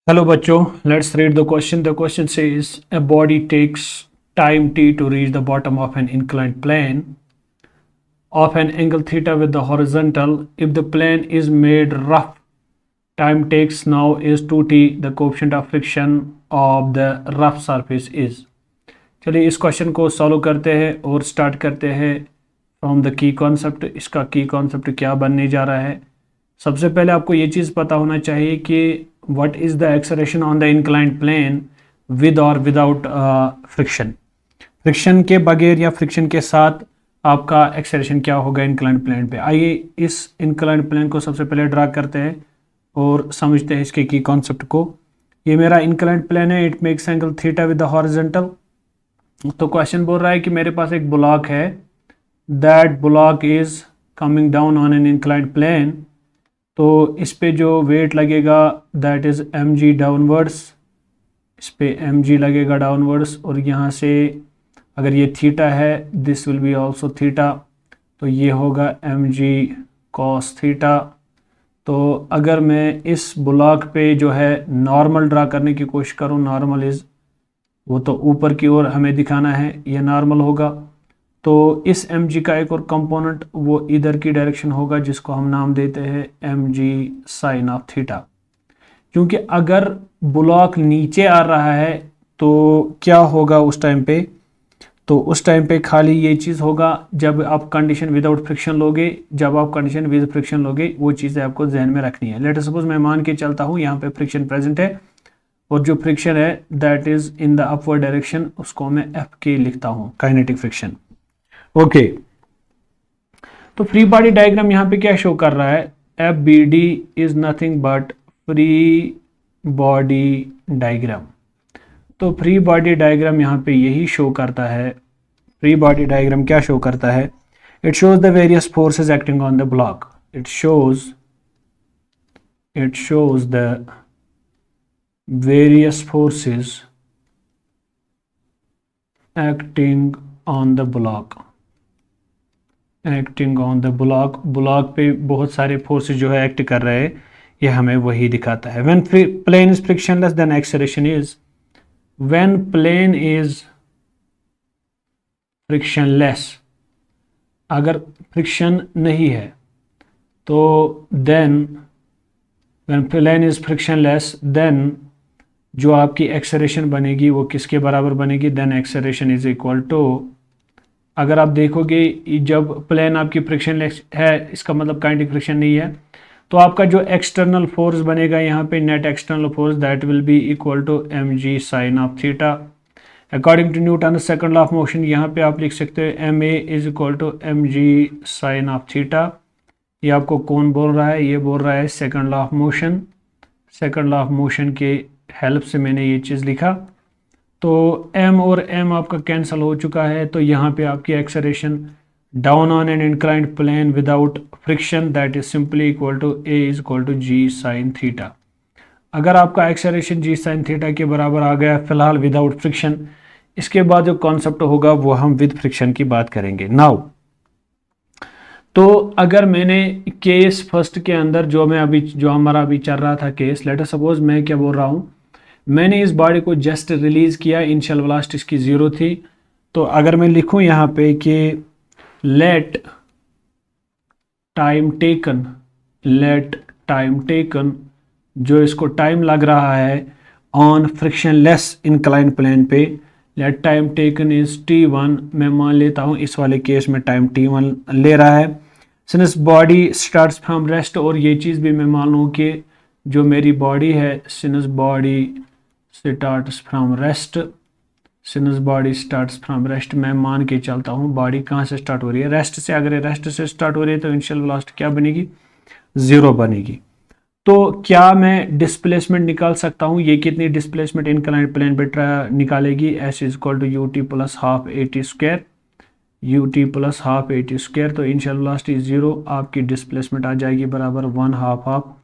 Hello बच्चों, let's read the question. The question says a body takes time t to reach the bottom of an inclined plane of an angle theta with the horizontal. If the plane is made rough, time takes now is 2t. The coefficient of friction of the rough surface is. चलिए इस question को solve करते हैं और start करते हैं from the key concept. इसका की कॉन्सेप्ट क्या बनने जा रहा है। सबसे पहले आपको ये चीज़ पता होना चाहिए कि what is the acceleration on the inclined plane with और विदाउट फ्रिक्शन। फ्रिक्शन के बगैर या फ्रिक्शन के साथ आपका एक्सेलरेशन क्या होगा इंक्लाइंड प्लेन पे। आइए इस इंक्लाइंड प्लेन को सबसे पहले ड्रा करते हैं और समझते हैं इसके की कॉन्सेप्ट को। ये मेरा इंक्लाइंड प्लेन है, it makes angle theta with the horizontal. तो क्वेश्चन बोल रहा है कि मेरे पास एक ब्लॉक है, that block is coming down on an inclined plane. तो इस पे जो वेट लगेगा दैट इज mg डाउनवर्ड्स, इस पे mg लगेगा डाउनवर्ड्स। और यहाँ से अगर ये थीटा है this will be also theta, तो ये होगा mg cos थीटा। तो अगर मैं इस ब्लॉक पे जो है नॉर्मल ड्रा करने की कोशिश करूँ, नॉर्मल इज वो तो ऊपर की ओर हमें दिखाना है, ये नॉर्मल होगा। तो इस mg का एक और कंपोनेंट वो इधर की डायरेक्शन होगा जिसको हम नाम देते हैं mg साइन ऑफ थीटा। क्योंकि अगर ब्लॉक नीचे आ रहा है तो क्या होगा उस टाइम पे, तो उस टाइम पे खाली ये चीज़ होगा जब आप कंडीशन विदाउट फ्रिक्शन लोगे, जब आप कंडीशन विद फ्रिक्शन लोगे वो चीज़ें आपको जहन में रखनी है। लेट सपोज मैं मान के चलता हूँ यहाँ पे फ्रिक्शन प्रेजेंट है और जो फ्रिक्शन है that is in the upward direction, उसको मैं एफ के लिखता हूँ, काइनेटिक फ्रिक्शन। ओके, तो फ्री बॉडी डायग्राम यहाँ पे क्या शो कर रहा है, F B D is nothing but free body diagram. तो फ्री बॉडी डायग्राम यहाँ पे यही शो करता है। फ्री बॉडी डायग्राम क्या शो करता है, it shows the various forces acting on the block. It shows the various forces acting on the block, block पे बहुत सारे फोर्सेस जो है एक्ट कर रहे हैं, ये हमें वही दिखाता है। When plane is frictionless then acceleration is, when plane is frictionless, अगर फ्रिक्शन नहीं है तो then when plane is frictionless then जो आपकी एक्सेलरेशन बनेगी वो किसके बराबर बनेगी, then acceleration is equal to, अगर आप देखोगे जब प्लेन आपकी फ्रिक्शनलेस है इसका मतलब काइनेटिक फ्रिक्शन नहीं है, तो आपका जो एक्सटर्नल फोर्स बनेगा यहाँ पे net external force that will be equal to mg sine of theta. According to Newton second law of motion यहाँ पे आप लिख सकते हो ma is equal to mg sine of theta. ये आपको कौन बोल रहा है, ये बोल रहा है second law of motion. Second law of motion के हेल्प से मैंने ये चीज़ लिखा। तो m और m आपका कैंसिल हो चुका है, तो यहाँ पे आपकी acceleration down on an inclined plane without friction that is simply equal to a is equal to g sine theta. अगर आपका एक्सेलरेशन g साइन थीटा के बराबर आ गया फिलहाल विदाउट फ्रिक्शन, इसके बाद जो कॉन्सेप्ट होगा वो हम विद फ्रिक्शन की बात करेंगे नाउ। तो अगर मैंने केस फर्स्ट के अंदर जो हमारा अभी चल रहा था केस, लेट अस सपोज मैं क्या बोल रहा हूँ, मैंने इस बॉडी को जस्ट रिलीज किया, इनिशियल वेलोसिटी इसकी 0 थी। तो अगर मैं लिखूं यहाँ पे कि लेट टाइम टेकन, जो इसको टाइम लग रहा है ऑन फ्रिक्शनलेस इंक्लाइन प्लेन पे, let time taken is t1। मैं मान लेता हूँ इस वाले केस में टाइम t1 ले रहा है। Since body starts from rest, और ये चीज़ भी मैं मान लूँ कि जो मेरी बॉडी है since body starts from rest, मैं मान के चलता हूँ बॉडी कहाँ से स्टार्ट हो रही है, रेस्ट से। अगर रेस्ट से स्टार्ट हो रही है तो इनिशियल वेलोसिटी क्या बनेगी, 0 बनेगी। तो क्या मैं डिस्प्लेसमेंट निकाल सकता हूँ, ये कितनी डिस्प्लेसमेंट इंक्लाइंड प्लेन पे निकालेगी, s is equal to ut plus half at square, ut plus half at square. तो इनिशियल वेलोसिटी 0, आपकी डिस्प्लेसमेंट आ जाएगी बराबर 1/2 हाफ।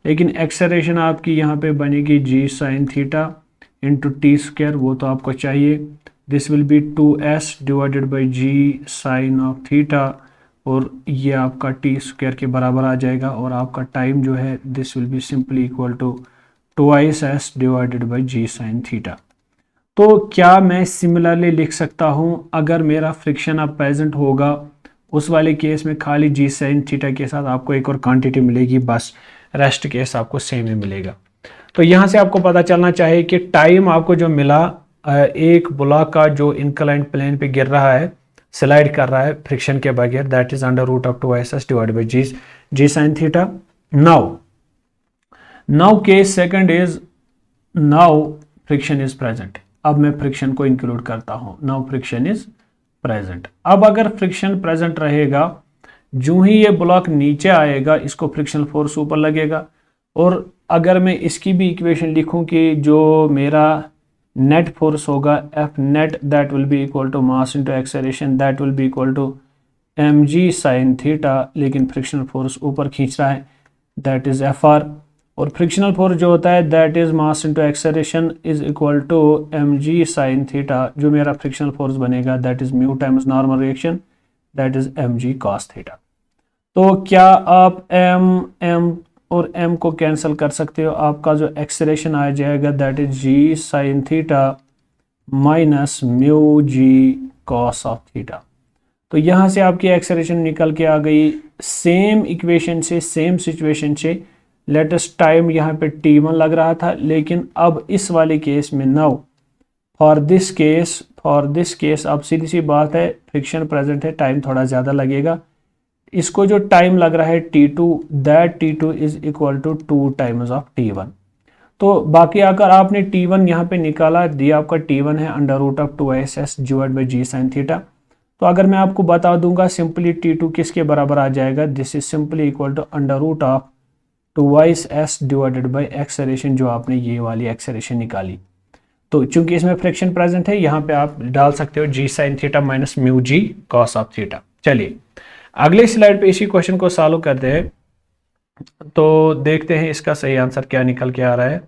लेकिन एक्सेलरेशन आपकी यहाँ पे बनेगी g sine theta into t square, वो तो आपको चाहिए। This will be 2s divided by g sine of theta, और ये आपका टी स्क्वायर के बराबर आ जाएगा। और आपका टाइम जो है this will be simply equal to twice S divided by G sine theta. तो क्या मैं सिमिलरली लिख सकता हूं, अगर मेरा फ्रिक्शन अब प्रेजेंट होगा उस वाले केस में खाली जी साइन थीटा के साथ आपको एक और क्वांटिटी मिलेगी, बस रेस्ट केस आपको सेम ही मिलेगा। तो यहाँ से आपको पता चलना चाहिए कि टाइम आपको जो मिला एक ब्लॉक का जो इंक्लाइंड प्लेन पे गिर रहा है, स्लाइड कर रहा है फ्रिक्शन के बगैर, that is under root of 2s divided by G sine theta. Now case second is, now friction is present. अब मैं फ्रिक्शन को इंक्लूड करता हूं, नाउ फ्रिक्शन इज प्रेजेंट। अब अगर फ्रिक्शन प्रेजेंट रहेगा, जो ही ये ब्लॉक नीचे आएगा इसको फ्रिक्शनल फोर्स ऊपर लगेगा। और अगर मैं इसकी भी इक्वेशन लिखूं कि जो मेरा नेट फोर्स होगा F net that will be equal to mass into acceleration that will be equal to mg sine theta, लेकिन फ्रिक्शनल फोर्स ऊपर खींच रहा है दैट इज एफ आर। और फ्रिक्शनल फोर्स जो होता है that is mass into acceleration is equal to mg sine theta. जो मेरा फ्रिक्शनल फोर्स बनेगा that is mu times normal reaction that is mg cos theta. तो क्या आप m और m को कैंसिल कर सकते हो? आपका जो एक्सेलरेशन आ जाएगा that is g sine theta minus mu ji cos of theta. तो यहाँ से आपकी एक्सेलरेशन निकल के आ गई सेम इक्वेशन से, सेम सिचुएशन से। लेटेस्ट टाइम यहाँ पे t1 लग रहा था, लेकिन अब इस वाले केस में नाउ फॉर दिस केस अब सीधी सी बात है, फ्रिक्शन प्रेजेंट है, टाइम थोड़ा ज़्यादा लगेगा। इसको जो टाइम लग रहा है t2, that t2 is equal to 2 times of t1। तो बाकी अगर आपने t1 यहाँ पे निकाला, दिया आपका t1 है under root of 2s divide by G sine theta. तो अगर मैं आपको बता दूंगा सिंपली t2 किसके बराबर आ जाएगा, this is simply equal to under root of 2s divided by acceleration, जो आपने ये वाली एक्सेलरेशन निकाली। तो चूंकि इसमें फ्रिक्शन प्रेजेंट है, यहाँ पे आप डाल सकते हो g sine theta minus mu ji cos of theta. चलिए अगले स्लाइड पे इसी क्वेश्चन को सॉल्व करते हैं, तो देखते हैं इसका सही आंसर क्या निकल के आ रहा है।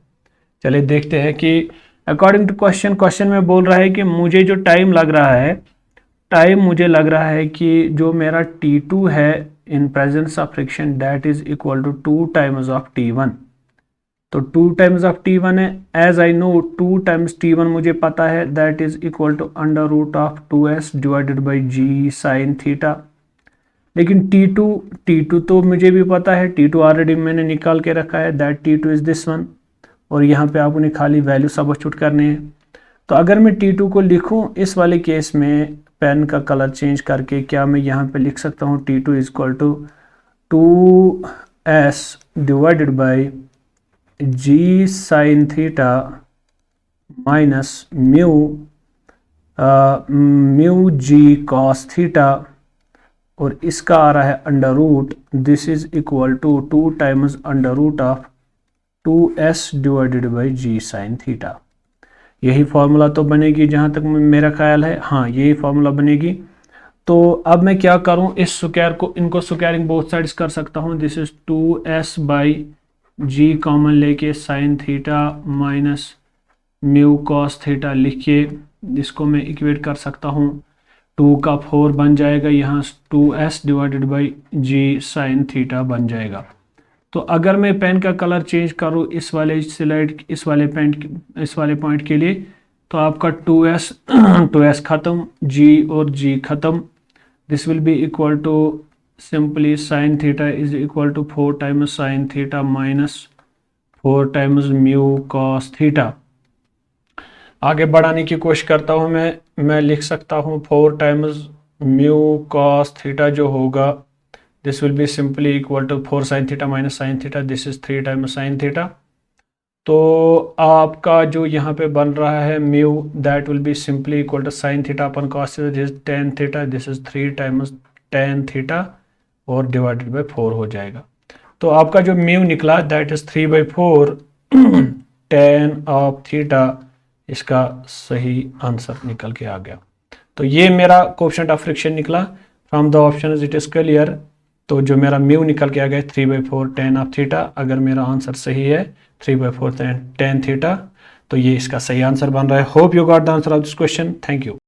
चलिए देखते हैं कि अकॉर्डिंग टू क्वेश्चन में बोल रहा है कि मुझे जो टाइम लग रहा है, मुझे लग रहा है कि जो मेरा t2 है in presence of friction that is equal to 2 times of t1। तो 2 टाइम्स ऑफ t1 है, as I know 2 times t1 मुझे पता है that is equal to under root of 2s divided by G sine theta. लेकिन t2 तो मुझे भी पता है, t2 ऑलरेडी मैंने निकाल के रखा है that t2 is this one. और यहाँ पे आप उन्हें खाली वैल्यू सब्स्टिट्यूट करने हैं। तो अगर मैं t2 को लिखूं इस वाले केस में पेन का कलर चेंज करके, क्या मैं यहाँ पे लिख सकता हूँ t2 is equal to 2s divided by G sine theta minus mu ji cos theta, और इसका आ रहा है under root, this is equal to 2 times under root of 2s divided by G sine theta. यही formula तो बनेगी जहाँ तक मेरा ख्याल है, हाँ यही फॉर्मूला बनेगी। तो अब मैं क्या करूँ, इस स्क्वायर को, इनको स्क्वायरिंग बोथ साइड्स कर सकता हूँ। This is 2s by g common लेके sine theta minus mu cos theta लिख के इसको मैं इक्वेट कर सकता हूँ। 2 का 4 बन जाएगा, यहाँ 2s divided by G sine theta बन जाएगा। तो अगर मैं पेन का कलर चेंज करूँ इस वाले स्लाइड, इस वाले पॉइंट के लिए, तो आपका 2s ख़त्म, g और g ख़त्म। This will be equal to simply sine theta is equal to 4 times sine theta minus 4 times mu cos theta. आगे बढ़ाने की कोशिश करता हूँ मैं लिख सकता हूँ 4 टाइम्स म्यू कॉस थीटा जो होगा this will be simply equal to 4 sine theta minus sine theta, this is 3 times sine theta. तो आपका जो यहाँ पे बन रहा है mu that will be simply equal to sine theta upon cos theta, this is tan theta, this is 3 times tan theta और divided by 4 हो जाएगा। तो आपका जो म्यू निकला that is 3/4 tan of theta, इसका सही आंसर निकल के आ गया। तो ये मेरा कोएफिशिएंट ऑफ फ्रिक्शन निकला from the option it is clear. तो जो मेरा म्यू निकल के आ गया 3/4 टेन ऑफ थीटा। अगर मेरा आंसर सही है 3/4 टेन थीटा, तो ये इसका सही आंसर बन रहा है। Hope you got the answer of this question. Thank you.